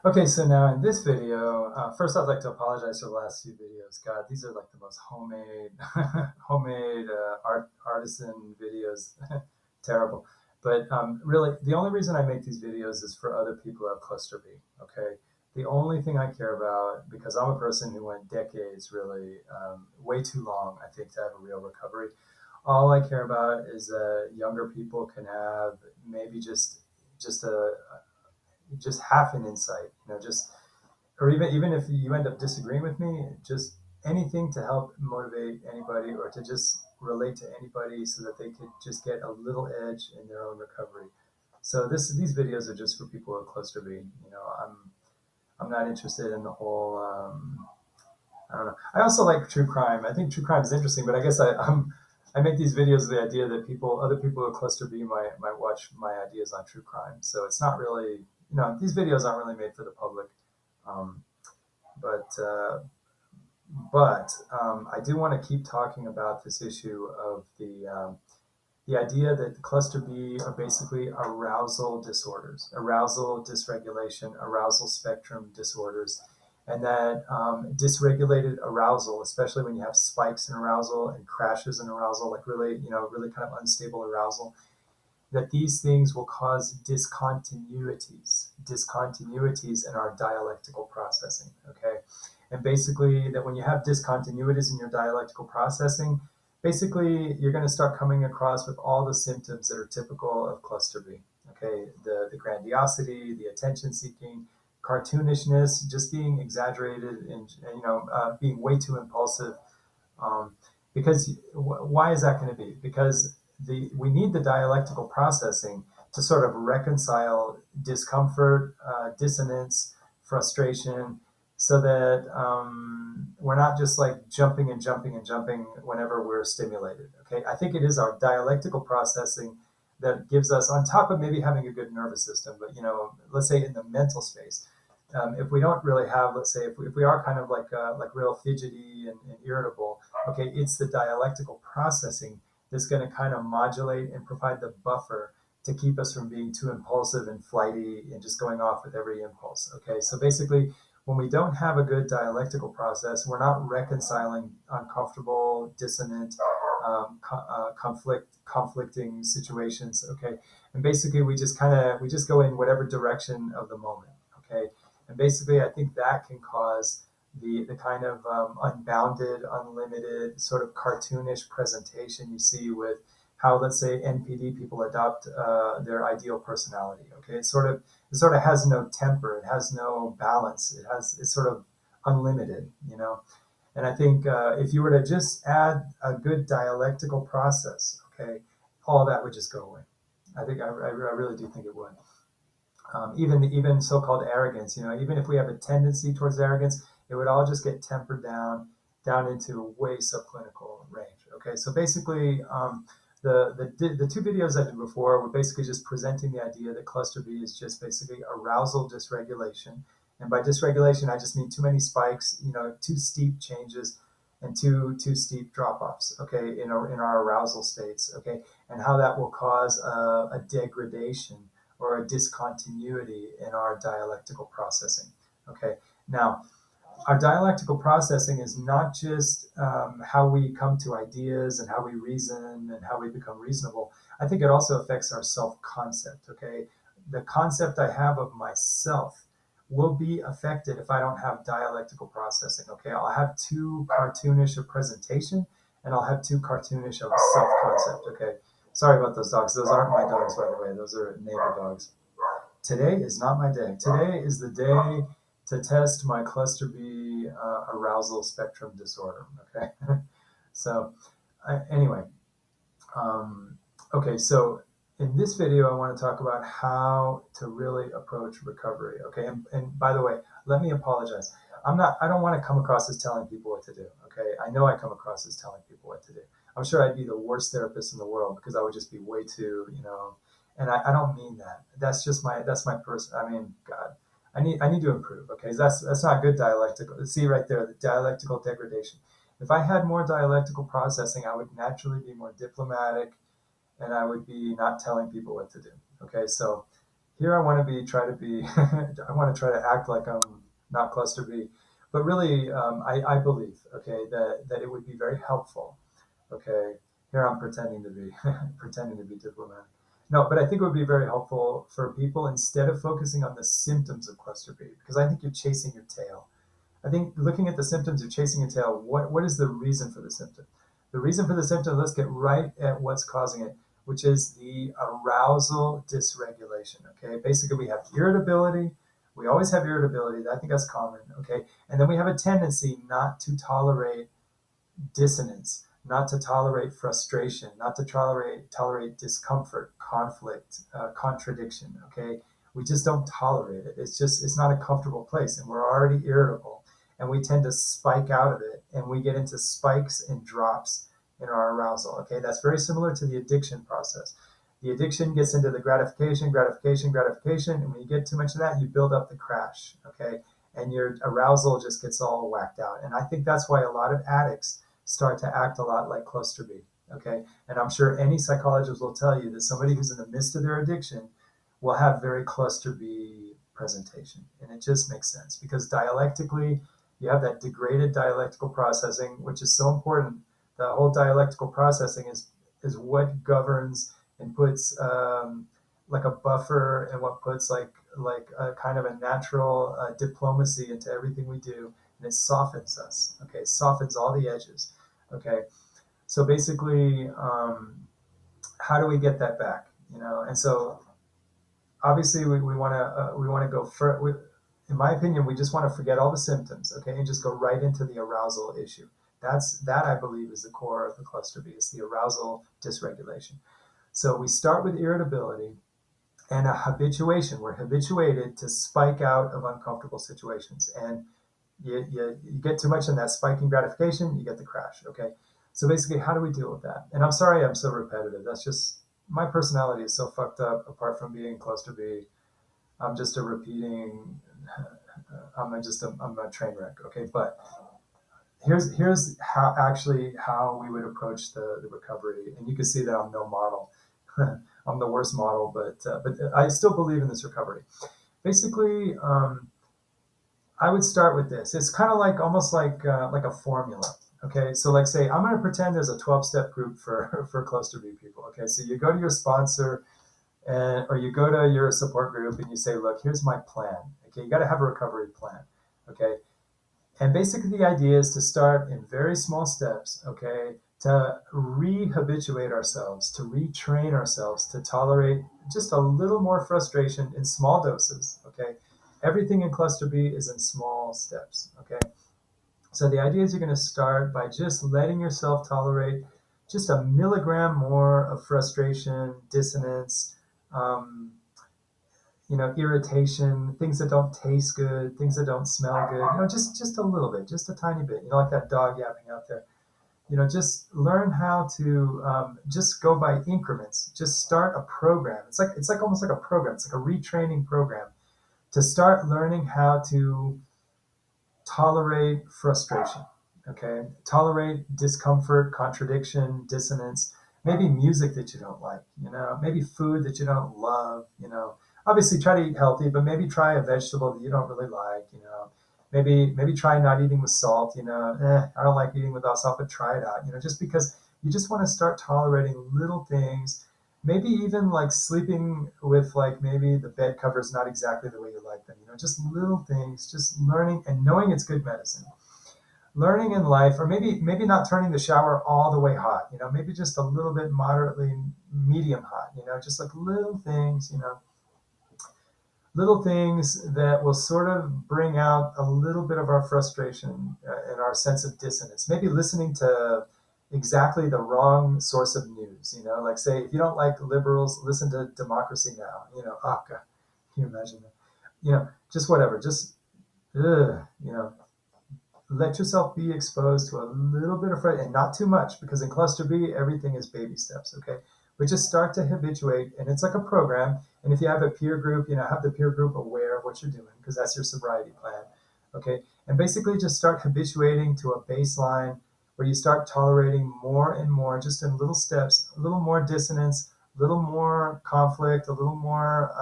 Okay, so now in this video, first I'd like to apologize for the last few videos. God, these are like the most homemade, artisan videos. Terrible. But really, the only reason I make these videos is for other people who have cluster B. Okay, the only thing I care about, because I'm a person who went decades, really, way too long, I think, to have a real recovery. All I care about is that younger people can have maybe just a just half an insight, just or even if you end up disagreeing with me, just anything to help motivate anybody or to just relate to anybody so that they could just get a little edge in their own recovery. So these videos are just for people who are close to me. I'm not interested in the whole. I don't know. I also like true crime. I think true crime is interesting, but I guess I make these videos with the idea that other people who are cluster B might watch my ideas on true crime. So it's not really, these videos aren't really made for the public. Um, but I do want to keep talking about this issue of the idea that the cluster B are basically arousal disorders, arousal dysregulation, arousal spectrum disorders, and that dysregulated arousal, especially when you have spikes in arousal and crashes in arousal, like really kind of unstable arousal, that these things will cause discontinuities in our dialectical processing. Okay, and basically that when you have discontinuities in your dialectical processing, basically you're going to start coming across with all the symptoms that are typical of cluster B. Okay, the grandiosity, the attention seeking, cartoonishness, just being exaggerated, and being way too impulsive. um, because why is that going to be? Because we need the dialectical processing to sort of reconcile discomfort, dissonance, frustration, so that we're not just like jumping and jumping and jumping whenever we're stimulated. Okay, I think it is our dialectical processing that gives us, on top of maybe having a good nervous system, but let's say in the mental space, if we don't really have, let's say, if we are kind of like real fidgety and irritable, okay, it's the dialectical processing that's going to kind of modulate and provide the buffer to keep us from being too impulsive and flighty and just going off with every impulse. Okay, so basically, when we don't have a good dialectical process, we're not reconciling uncomfortable, dissonant, conflicting situations. Okay, and basically we just go in whatever direction of the moment. Okay, and basically, I think that can cause the kind of unbounded, unlimited, sort of cartoonish presentation you see with how, let's say, NPD people adopt their ideal personality. Okay, it sort of has no temper, it has no balance, it's sort of unlimited. And I think if you were to just add a good dialectical process, okay, all that would just go away. I really do think it would. Even so-called arrogance, even if we have a tendency towards arrogance, it would all just get tempered down into a way subclinical range. Okay, so basically, the two videos I did before were basically just presenting the idea that cluster B is just basically arousal dysregulation, and by dysregulation I just mean too many spikes, too steep changes, and too steep drop-offs. Okay, in our arousal states. Okay, and how that will cause a degradation or a discontinuity in our dialectical processing. Okay, now our dialectical processing is not just how we come to ideas and how we reason and how we become reasonable. I think it also affects our self concept. Okay, the concept I have of myself will be affected if I don't have dialectical processing. Okay, I'll have too cartoonish a presentation and I'll have too cartoonish of a self concept. Okay, sorry about those dogs. Those aren't my dogs, by the way. Those are neighbor dogs. Today is not my day. Today is the day to test my cluster B arousal spectrum disorder. Okay, so anyway, um, okay, so in this video, I want to talk about how to really approach recovery. Okay, and by the way, let me apologize. I don't want to come across as telling people what to do. Okay, I know I come across as telling people what to do. I'm sure I'd be the worst therapist in the world because I would just be way too. And I don't mean that. That's my person. I mean, God, I need to improve. Okay, that's not good dialectical. See right there, the dialectical degradation. If I had more dialectical processing, I would naturally be more diplomatic and I would be not telling people what to do. Okay, so here I want to be, try to be, I want to try to act like I'm not cluster B, but really, I believe, okay, that it would be very helpful. Okay, here I'm pretending to be, pretending to be diplomatic. No, but I think it would be very helpful for people instead of focusing on the symptoms of cluster B, because I think you're chasing your tail. I think looking at the symptoms, you're chasing your tail. What is the reason for the symptom? The reason for the symptom, let's get right at what's causing it, which is the arousal dysregulation. Okay, basically we have irritability. We always have irritability. I think that's common. Okay, and then we have a tendency not to tolerate dissonance, not to tolerate frustration, not to tolerate discomfort, conflict, contradiction. Okay, we just don't tolerate it. It's not a comfortable place, and we're already irritable, and we tend to spike out of it, and we get into spikes and drops in our arousal. Okay, that's very similar to the addiction process. The addiction gets into the gratification, gratification, gratification, and when you get too much of that, you build up the crash. Okay, and your arousal just gets all whacked out. And I think that's why a lot of addicts start to act a lot like cluster B. Okay. And I'm sure any psychologist will tell you that somebody who's in the midst of their addiction will have very cluster B presentation. And it just makes sense because dialectically, you have that degraded dialectical processing, which is so important. The whole dialectical processing is what governs and puts like a buffer and what puts like a kind of a natural diplomacy into everything we do, and it softens us. Okay, it softens all the edges. Okay, so basically, how do we get that back? And so obviously we want to go for. In my opinion, we just want to forget all the symptoms, okay, and just go right into the arousal issue. That I believe is the core of the cluster B. It's the arousal dysregulation. So we start with irritability and a habituation. We're habituated to spike out of uncomfortable situations, and you get too much in that spiking gratification, you get the crash. Okay, so basically, how do we deal with that? And I'm sorry I'm so repetitive. That's just my personality is so fucked up. Apart from being cluster B, I'm just a repeating. I'm a train wreck. Okay, but here's how we would approach the recovery, and you can see that I'm no model. I'm the worst model, but I still believe in this recovery. Basically, I would start with this. It's kind of like almost like a formula. Okay, so like say I'm going to pretend there's a 12-step group for cluster B people. Okay, so you go to your sponsor, or you go to your support group and you say, look, here's my plan. Okay, you got to have a recovery plan. Okay, and basically the idea is to start in very small steps. Okay, to rehabituate ourselves, to retrain ourselves to tolerate just a little more frustration in small doses. Okay, everything in cluster B is in small steps. Okay, so the idea is you're going to start by just letting yourself tolerate just a milligram more of frustration, dissonance, um, irritation, things that don't taste good, things that don't smell good. Just a little bit, just a tiny bit. Like that dog yapping out there. Just learn how to just go by increments. Just start a program. It's like almost like a program. It's like a retraining program to start learning how to tolerate frustration. Okay, tolerate discomfort, contradiction, dissonance. Maybe music that you don't like. Maybe food that you don't love. Obviously try to eat healthy, but maybe try a vegetable that you don't really like. Maybe try not eating with salt. I don't like eating without salt, but try it out. Just because you just want to start tolerating little things. Maybe even like sleeping with like maybe the bed covers not exactly the way you like them. Just little things. Just learning and knowing it's good medicine. Learning in life, or maybe not turning the shower all the way hot. Maybe just a little bit moderately medium hot. Just like little things. Little things that will sort of bring out a little bit of our frustration and our sense of dissonance. Maybe listening to exactly the wrong source of news. Like say if you don't like liberals, listen to Democracy Now. Oh God, can you imagine that? Just whatever. Just let yourself be exposed to a little bit of fright and not too much, because in cluster B, everything is baby steps. Okay. But just start to habituate, and it's like a program. And if you have a peer group, have the peer group aware of what you're doing, because that's your sobriety plan. Okay. And basically just start habituating to a baseline where you start tolerating more and more, just in little steps, a little more dissonance, a little more conflict, a little more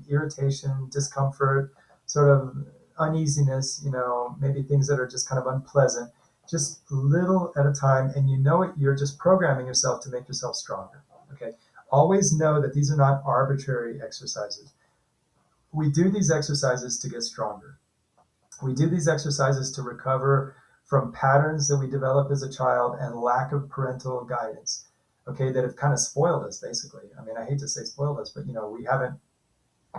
irritation, discomfort, sort of uneasiness, maybe things that are just kind of unpleasant, just little at a time. And you know it, you're just programming yourself to make yourself stronger. Okay. Always know that these are not arbitrary exercises. We do these exercises to get stronger. We do these exercises to recover from patterns that we develop as a child and lack of parental guidance, okay, that have kind of spoiled us, basically. I mean, I hate to say spoiled us, but we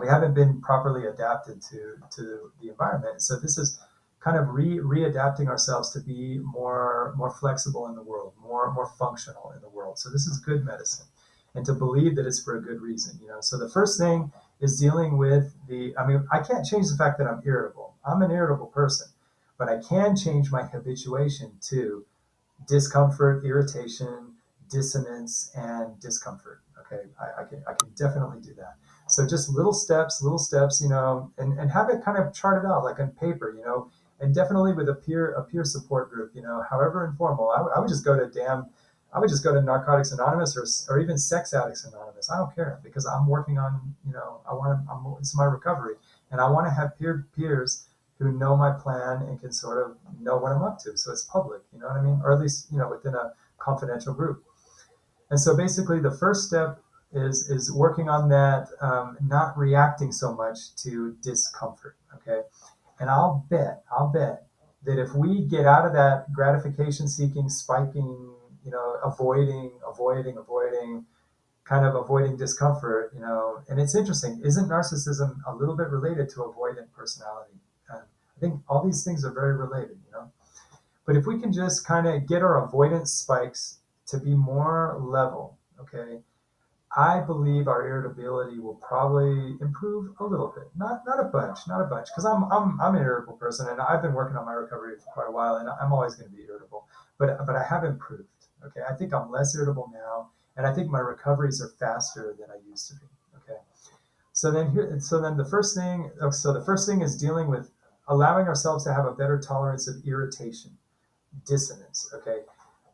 haven't been properly adapted to the environment. So this is kind of readapting ourselves to be more flexible in the world, more functional in the world. So this is good medicine, and to believe that it's for a good reason. So the first thing is dealing with I can't change the fact that I'm irritable. I'm an irritable person, but I can change my habituation to discomfort, irritation, dissonance, and discomfort. Okay, I can definitely do that. So just little steps, and have it kind of charted out like on paper, and definitely with a peer support group, however informal. I would just go to Narcotics Anonymous or even Sex Addicts Anonymous. I don't care, because I'm working on, it's my recovery, and I want to have peers who know my plan and can sort of know what I'm up to. So it's public, you know what I mean? Or at least, within a confidential group. And so basically the first step is working on that, not reacting so much to discomfort. Okay. And I'll bet that if we get out of that gratification seeking, spiking, avoiding, kind of avoiding discomfort, and it's interesting, isn't narcissism a little bit related to avoidant personality? I think all these things are very related. But if we can just kind of get our avoidance spikes to be more level, okay, I believe our irritability will probably improve a little bit, not a bunch, because I'm an irritable person, and I've been working on my recovery for quite a while, and I'm always going to be irritable, but I have improved. Okay, I think I'm less irritable now, and I think my recoveries are faster than I used to be. Okay, so then the first thing is dealing with allowing ourselves to have a better tolerance of irritation, dissonance. Okay,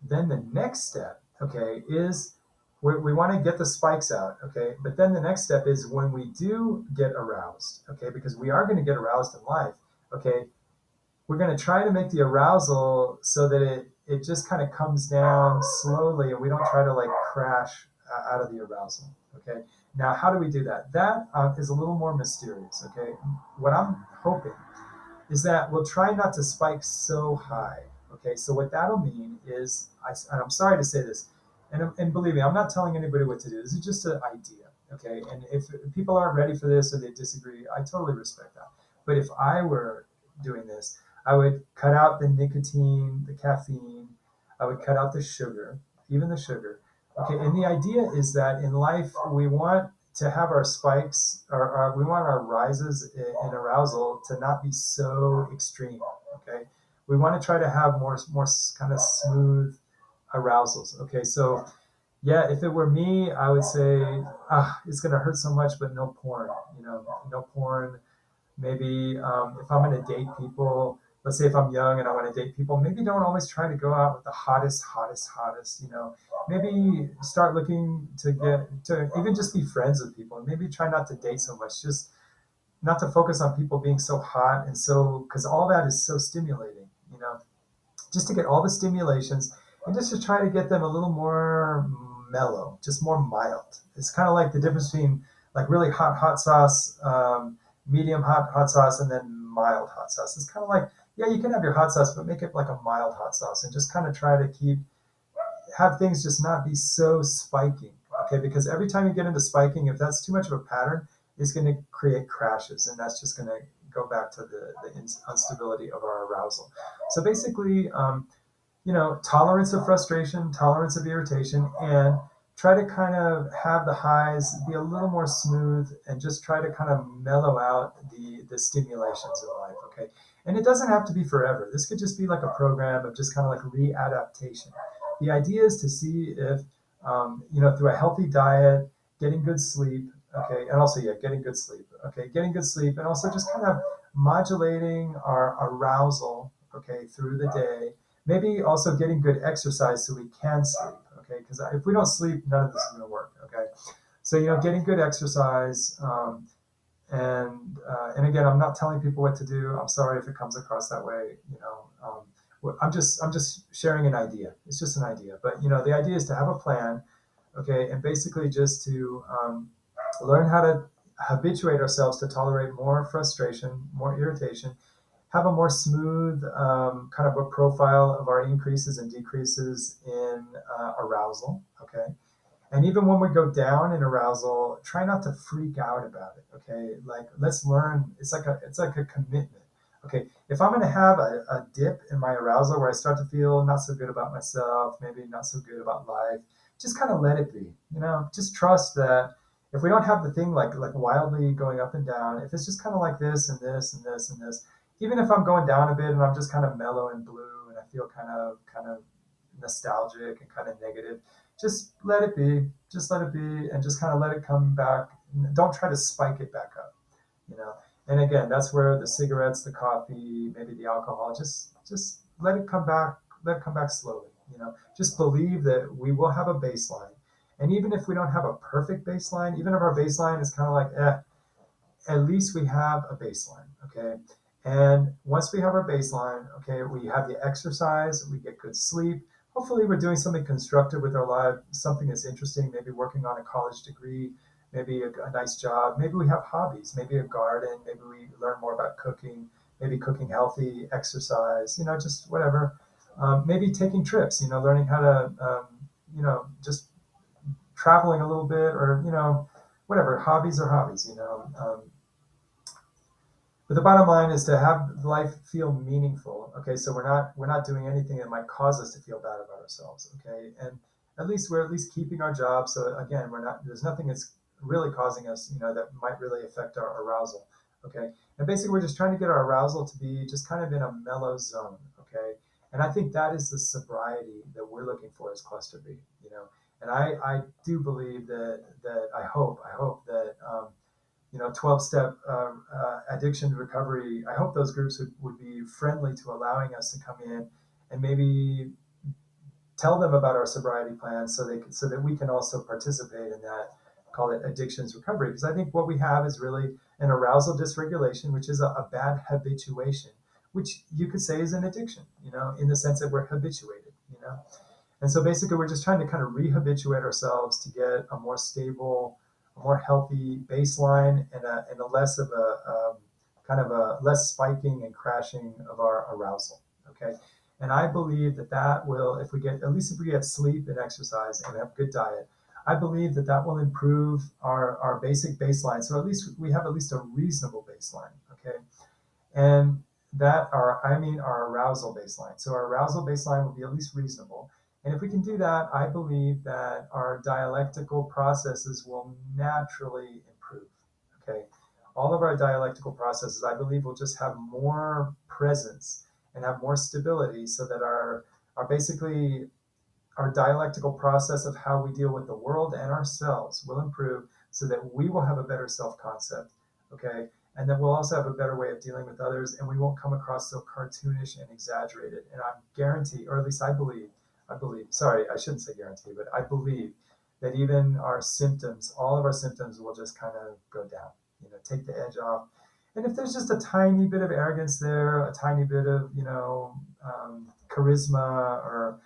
then the next step, okay, is we want to get the spikes out. Okay, but then the next step is when we do get aroused. Okay, because we are going to get aroused in life. Okay, we're going to try to make the arousal so that it just kind of comes down slowly, and we don't try to like crash out of the arousal. Okay, now how do we do that? That is a little more mysterious. Okay, what I'm hoping is that we'll try not to spike so high. Okay, so what that'll mean is, and I'm sorry to say this, and believe me, I'm not telling anybody what to do. This is just an idea. Okay, and if people aren't ready for this or they disagree, I totally respect that. But if I were doing this, I would cut out the nicotine, the caffeine. I would cut out the sugar, even the sugar. Okay, and the idea is that in life we want to have our spikes, or we want our rises in arousal to not be so extreme. Okay, we want to try to have more kind of smooth arousals. Okay, so yeah, if it were me, I would say, it's gonna hurt so much, but no porn. No porn. Maybe if I'm going to date people, let's say if I'm young and I want to date people, maybe don't always try to go out with the hottest. Maybe start looking to get to even just be friends with people. And maybe try not to date so much, just not to focus on people being so hot and so, because all that is so stimulating. Just to get all the stimulations and just to try to get them a little more mellow, just more mild. It's kind of like the difference between like really hot sauce, medium hot sauce, and then mild hot sauce. It's kind of like, yeah, you can have your hot sauce, but make it like a mild hot sauce, and just kind of try to have things just not be so spiking. Okay, because every time you get into spiking, if that's too much of a pattern, it's going to create crashes, and that's just going to go back to the instability of our arousal. So basically, tolerance of frustration, tolerance of irritation, and try to kind of have the highs be a little more smooth, and just try to kind of mellow out the stimulations in life. Okay, and it doesn't have to be forever. This could just be like a program of just kind of like readaptation. The idea is to see if through a healthy diet, getting good sleep. Okay, and also, yeah, getting good sleep. Okay, getting good sleep, and also just kind of modulating our arousal. Okay, through the day. Maybe also getting good exercise so we can sleep. Okay, because if we don't sleep, none of this is going to work. Okay, So, getting good exercise, and again, I'm not telling people what to do. I'm sorry if it comes across that way. I'm just sharing an idea. It's just an idea, but the idea is to have a plan, okay, and basically just to learn how to habituate ourselves to tolerate more frustration, more irritation, have a more smooth kind of a profile of our increases and decreases in arousal, okay? And even when we go down in arousal, try not to freak out about it. Okay, like let's learn. It's like a commitment. Okay, if I'm going to have a dip in my arousal where I start to feel not so good about myself, maybe not so good about life, just kind of let it be. Just trust that if we don't have the thing like wildly going up and down, if it's just kind of like this and this and this and this, even if I'm going down a bit and I'm just kind of mellow and blue and I feel kind of nostalgic and kind of negative, just let it be. Just let it be, and just kind of let it come back. Don't try to spike it back up. You know. And again, that's where the cigarettes, the coffee, maybe the alcohol, just let it come back. Let it come back slowly. Just believe that we will have a baseline. And even if we don't have a perfect baseline, even if our baseline is kind of like, at least we have a baseline, okay? And once we have our baseline, okay, we have the exercise, we get good sleep. Hopefully, we're doing something constructive with our life, something that's interesting, maybe working on a college degree, maybe a nice job. Maybe we have hobbies, maybe a garden, maybe we learn more about cooking, maybe cooking healthy, exercise, just whatever. Maybe taking trips, learning how to, just traveling a little bit, or, whatever. Hobbies are hobbies, but the bottom line is to have life feel meaningful. Okay, so we're not doing anything that might cause us to feel bad about ourselves. Okay, and we're at least keeping our job. So again, we're not there's nothing that's really causing us, that might really affect our arousal. Okay, and basically we're just trying to get our arousal to be just kind of in a mellow zone. Okay, and I think that is the sobriety that we're looking for as cluster B. And I do believe that I hope that 12-step addiction recovery, I hope those groups would be friendly to allowing us to come in and maybe tell them about our sobriety plan so that we can also participate in that, call it addictions recovery. Because I think what we have is really an arousal dysregulation, which is a bad habituation, which you could say is an addiction, in the sense that we're habituated. And so basically, we're just trying to kind of rehabituate ourselves to get a more stable, a more healthy baseline, and a less of a kind of a less spiking and crashing of our arousal. Okay. And I believe that will, if we get, at least if we get sleep and exercise and have good diet, I believe that will improve our basic baseline. So at least we have at least a reasonable baseline. Okay. And our arousal baseline. So our arousal baseline will be at least reasonable. And if we can do that, I believe that our dialectical processes will naturally improve. Okay. All of our dialectical processes, I believe, will just have more presence and have more stability, so that our basically our dialectical process of how we deal with the world and ourselves will improve, so that we will have a better self-concept. Okay. And then we'll also have a better way of dealing with others, and we won't come across so cartoonish and exaggerated. And I guarantee, or at least I believe, sorry, I shouldn't say guarantee, but I believe that even our symptoms, all of our symptoms will just kind of go down, take the edge off. And if there's just a tiny bit of arrogance there, a tiny bit of, charisma, or,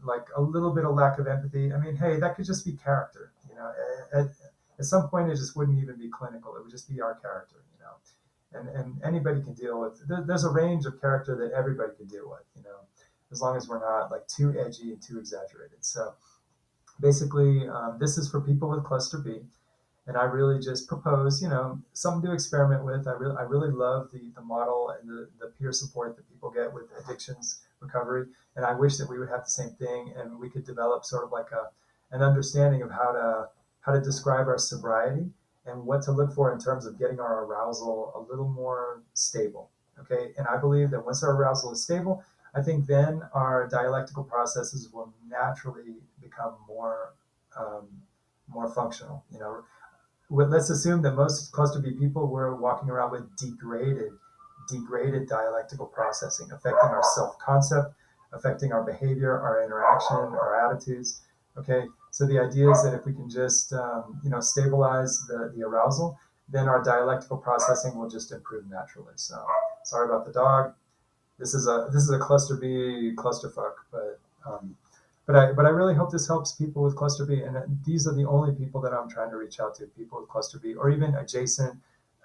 like a little bit of lack of empathy, I mean, hey, that could just be character. At some point, it just wouldn't even be clinical. It would just be our character. And anybody can deal with. There's a range of character that everybody can deal with. As long as we're not like too edgy and too exaggerated. So basically, this is for people with cluster B, and I really just propose, something to experiment with. I really love the model and the peer support that people get with addictions recovery, and I wish that we would have the same thing, and we could develop sort of like an understanding of how to describe our sobriety and what to look for in terms of getting our arousal a little more stable. Okay, and I believe that once our arousal is stable, I think then our dialectical processes will naturally become more functional. Let's assume that most cluster B people were walking around with degraded dialectical processing, affecting our self-concept, affecting our behavior, our interaction, our attitudes. Okay, so the idea is that if we can just stabilize the arousal, then our dialectical processing will just improve naturally. So sorry about the dog. This is a cluster B clusterfuck, but I really hope this helps people with cluster B. And these are the only people that I'm trying to reach out to: people with cluster B, or even adjacent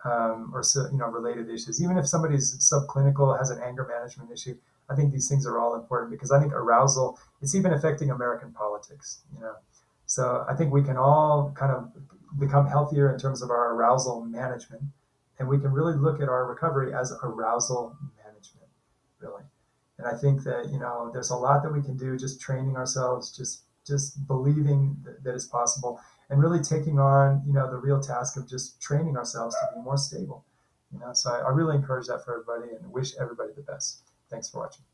or related issues. Even if somebody's subclinical, has an anger management issue, I think these things are all important, because I think arousal, it's even affecting American politics. So I think we can all kind of become healthier in terms of our arousal management, and we can really look at our recovery as arousal management, really. And I think that there's a lot that we can do, just training ourselves, just believing that it's possible, and really taking on the real task of just training ourselves to be more stable. So I really encourage that for everybody, and wish everybody the best. Thanks for watching.